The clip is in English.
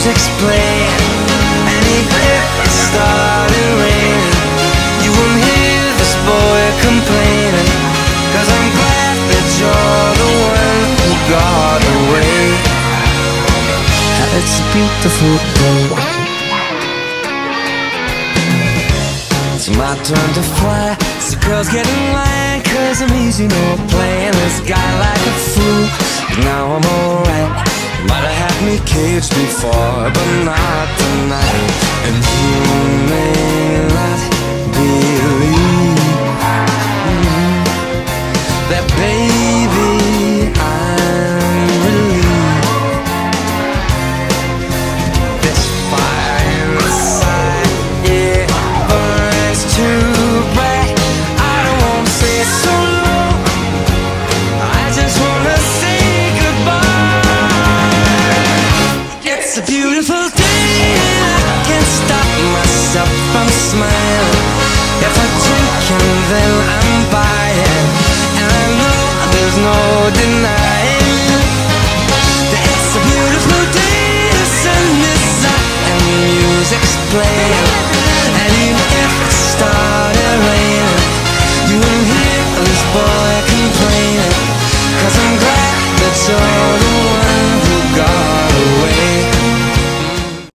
music's playing, and even if it started raining, you won't hear this boy complaining, 'cause I'm glad that you're the one who got away. It's a beautiful day. It's my turn to fly, so girls get in line, 'cause I'm easy, no playing this guy like a fool. But now I'm alright. Might have had me caged before, but not tonight. And you may not believe that baby